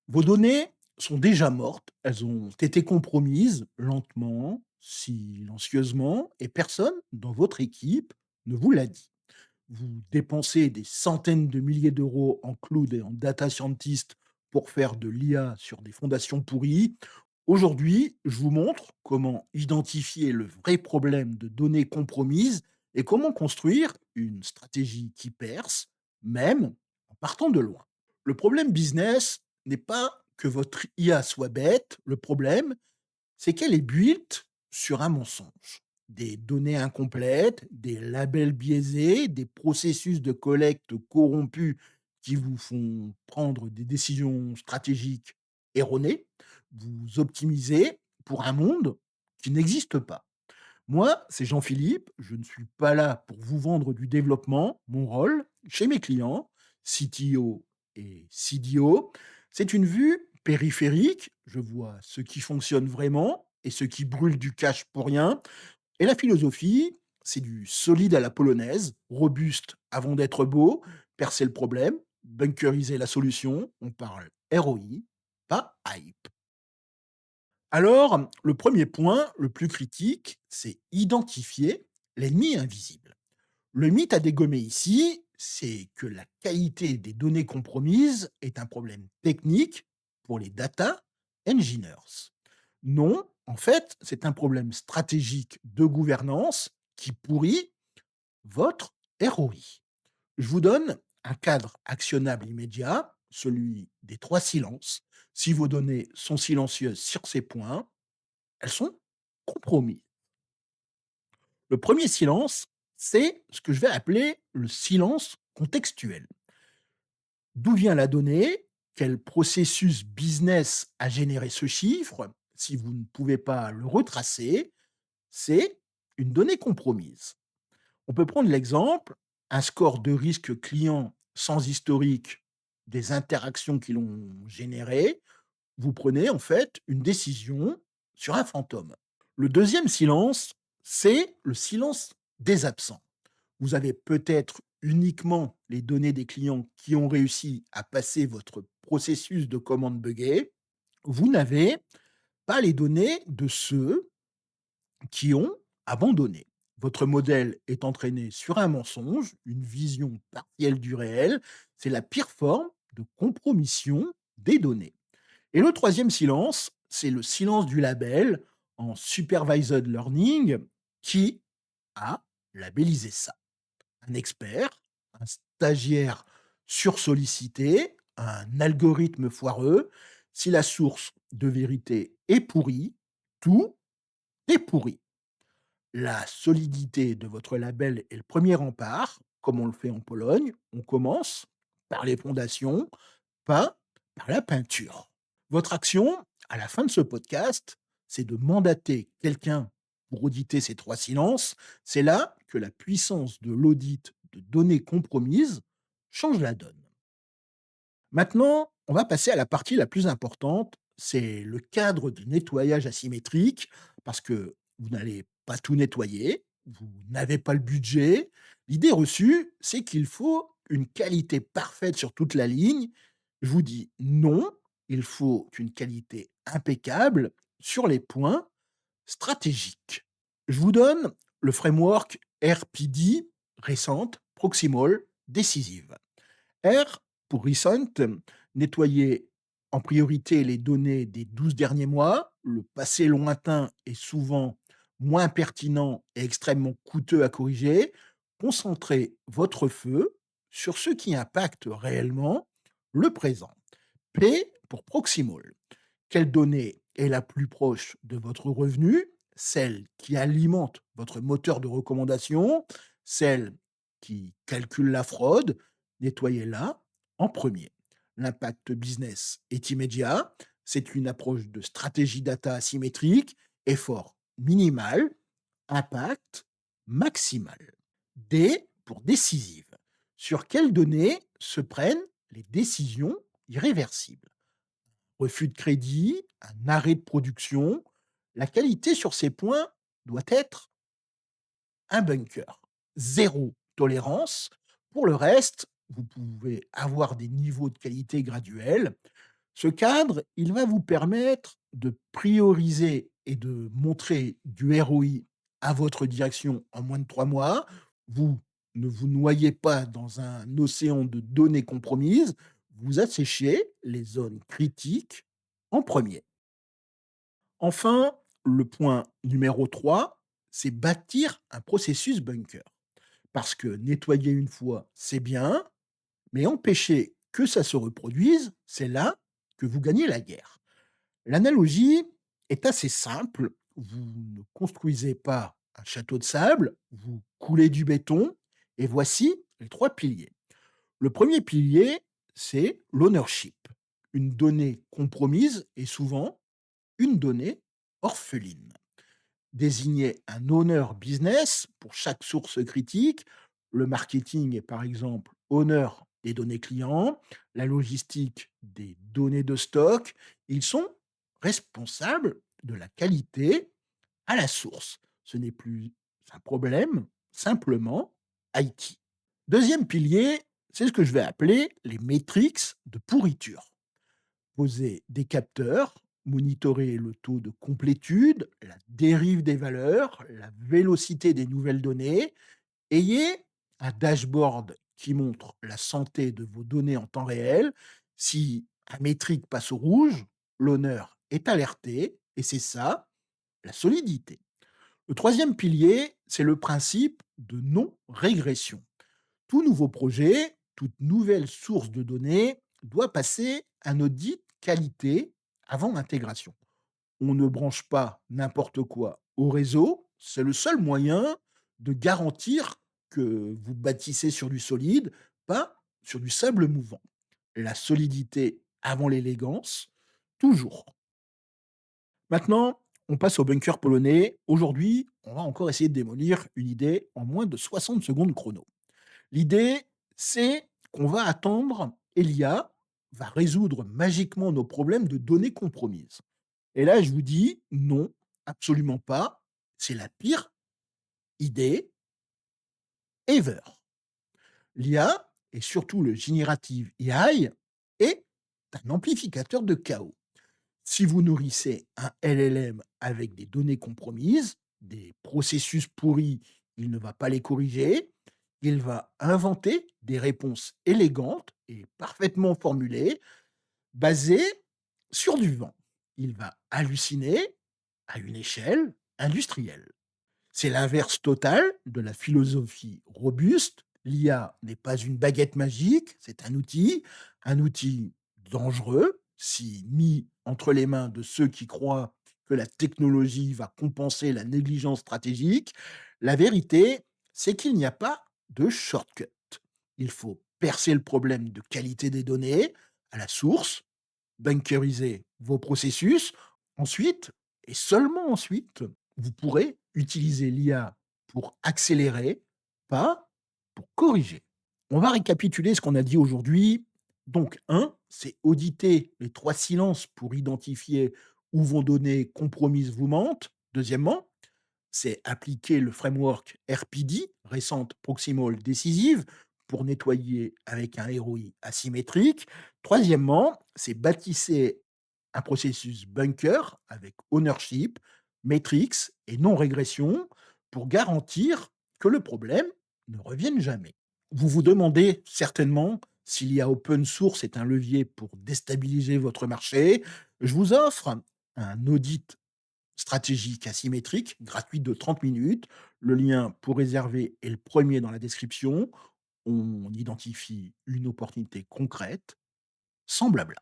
Vos données sont déjà mortes, elles ont été compromises lentement, silencieusement, et personne dans votre équipe ne vous l'a dit. Vous dépensez des centaines de milliers d'euros en cloud et en data scientist pour faire de l'IA sur des fondations pourries. Aujourd'hui, je vous montre comment identifier le vrai problème de données compromises et comment construire une stratégie qui perce, même en partant de loin. Le problème business n'est pas que votre IA soit bête, le problème, c'est qu'elle est built sur un mensonge. Des données incomplètes, des labels biaisés, des processus de collecte corrompus qui vous font prendre des décisions stratégiques erronées. Vous optimisez pour un monde qui n'existe pas. Moi, c'est Jean-Philippe, je ne suis pas là pour vous vendre du développement. Mon rôle, chez mes clients, CTO et CDO, c'est une vue périphérique. Je vois ce qui fonctionne vraiment et ce qui brûle du cash pour rien. Et la philosophie, c'est du solide à la polonaise, robuste avant d'être beau, percer le problème, bunkeriser la solution. On parle ROI, pas hype. Alors, le premier point, le plus critique, c'est identifier l'ennemi invisible. Le mythe à dégommer ici, c'est que la qualité des données compromises est un problème technique pour les data engineers. Non, en fait, c'est un problème stratégique de gouvernance qui pourrit votre ROI. Je vous donne un cadre actionnable immédiat, celui des trois silences. Si vos données sont silencieuses sur ces points, elles sont compromises. Le premier silence, c'est ce que je vais appeler le silence contextuel. D'où vient la donnée? Quel processus business a généré ce chiffre? Si vous ne pouvez pas le retracer, c'est une donnée compromise. On peut prendre l'exemple, un score de risque client sans historique des interactions qui l'ont généré. Vous prenez en fait une décision sur un fantôme. Le deuxième silence, c'est le silence des absents. Vous avez peut-être uniquement les données des clients qui ont réussi à passer votre processus de commande buggé. Vous n'avez pas les données de ceux qui ont abandonné. Votre modèle est entraîné sur un mensonge, une vision partielle du réel. C'est la pire forme de compromission des données. Et le troisième silence, c'est le silence du label en supervised learning qui a labellisé ça. Un expert, un stagiaire sursollicité, un algorithme foireux. Si la source de vérité est pourrie, tout est pourri. La solidité de votre label est le premier rempart, comme on le fait en Pologne. On commence par les fondations, pas par la peinture. Votre action, à la fin de ce podcast, c'est de mandater quelqu'un pour auditer ces trois silences. C'est là que la puissance de l'audit de données compromises change la donne. Maintenant, on va passer à la partie la plus importante, c'est le cadre de nettoyage asymétrique, parce que vous n'allez pas tout nettoyer, vous n'avez pas le budget. L'idée reçue, c'est qu'il faut une qualité parfaite sur toute la ligne. Je vous dis non, il faut une qualité impeccable sur les points stratégiques. Je vous donne le framework RPD, récente, proximal, décisive. R pour recent, nettoyer en priorité les données des 12 derniers mois. Le passé lointain est souvent moins pertinent et extrêmement coûteux à corriger. Concentrez votre feu sur ce qui impacte réellement le présent. P pour proximal. Quelle donnée est la plus proche de votre revenu? Celle qui alimente votre moteur de recommandation, celle qui calcule la fraude, nettoyez-la en premier. L'impact business est immédiat, c'est une approche de stratégie data asymétrique, effort minimal, impact maximal. D pour décisive. Sur quelles données se prennent les décisions irréversibles? Refus de crédit, un arrêt de production. La qualité sur ces points doit être un bunker. Zéro tolérance. Pour le reste, vous pouvez avoir des niveaux de qualité graduels. Ce cadre, il va vous permettre de prioriser et de montrer du ROI à votre direction en moins de 3 mois. Vous ne vous noyez pas dans un océan de données compromises, vous asséchez les zones critiques en premier. Enfin, le point numéro 3, c'est bâtir un processus bunker. Parce que nettoyer une fois, c'est bien, mais empêcher que ça se reproduise, c'est là que vous gagnez la guerre. L'analogie est assez simple. Vous ne construisez pas un château de sable, vous coulez du béton, et voici les 3 piliers. Le premier pilier, c'est l'ownership. Une donnée compromise est souvent une donnée orpheline. Désigner un owner business pour chaque source critique. Le marketing est par exemple owner des données clients, la logistique des données de stock. Ils sont responsables de la qualité à la source. Ce n'est plus un problème simplement IT. Deuxième pilier, c'est ce que je vais appeler les métriques de pourriture. Poser des capteurs, monitorer le taux de complétude, la dérive des valeurs, la vélocité des nouvelles données. Ayez un dashboard qui montre la santé de vos données en temps réel. Si un métrique passe au rouge, l'honneur est alerté et c'est ça, la solidité. Le troisième pilier, c'est le principe de non-régression. Tout nouveau projet, toute nouvelle source de données doit passer un audit qualité avant l'intégration. On ne branche pas n'importe quoi au réseau, c'est le seul moyen de garantir que vous bâtissez sur du solide, pas sur du sable mouvant. La solidité avant l'élégance, toujours. Maintenant, on passe au bunker polonais. Aujourd'hui, on va encore essayer de démolir une idée en moins de 60 secondes chrono. L'idée, c'est qu'on va attendre et l'IA va résoudre magiquement nos problèmes de données compromises. Et là, je vous dis non, absolument pas. C'est la pire idée ever. L'IA, et surtout le Generative AI, est un amplificateur de chaos. Si vous nourrissez un LLM avec des données compromises, des processus pourris, il ne va pas les corriger. Il va inventer des réponses élégantes et parfaitement formulées, basées sur du vent. Il va halluciner à une échelle industrielle. C'est l'inverse total de la philosophie robuste. L'IA n'est pas une baguette magique, c'est un outil dangereux si mis entre les mains de ceux qui croient que la technologie va compenser la négligence stratégique. La vérité, c'est qu'il n'y a pas de shortcut. Il faut percer le problème de qualité des données à la source, bunkeriser vos processus. Ensuite, et seulement ensuite, vous pourrez utiliser l'IA pour accélérer, pas pour corriger. On va récapituler ce qu'on a dit aujourd'hui. Donc, un, c'est auditer les 3 silences pour identifier où vos données compromises vous mentent. Deuxièmement, c'est appliquer le framework RPD, Recent Proximal Decisive, pour nettoyer avec un ROI asymétrique. Troisièmement, c'est bâtisser un processus bunker avec ownership, metrics et non-régression pour garantir que le problème ne revienne jamais. Vous vous demandez certainement s'il y a open source est un levier pour déstabiliser votre marché. Je vous offre un audit stratégique asymétrique, gratuit de 30 minutes. Le lien pour réserver est le premier dans la description. On identifie une opportunité concrète, sans blabla.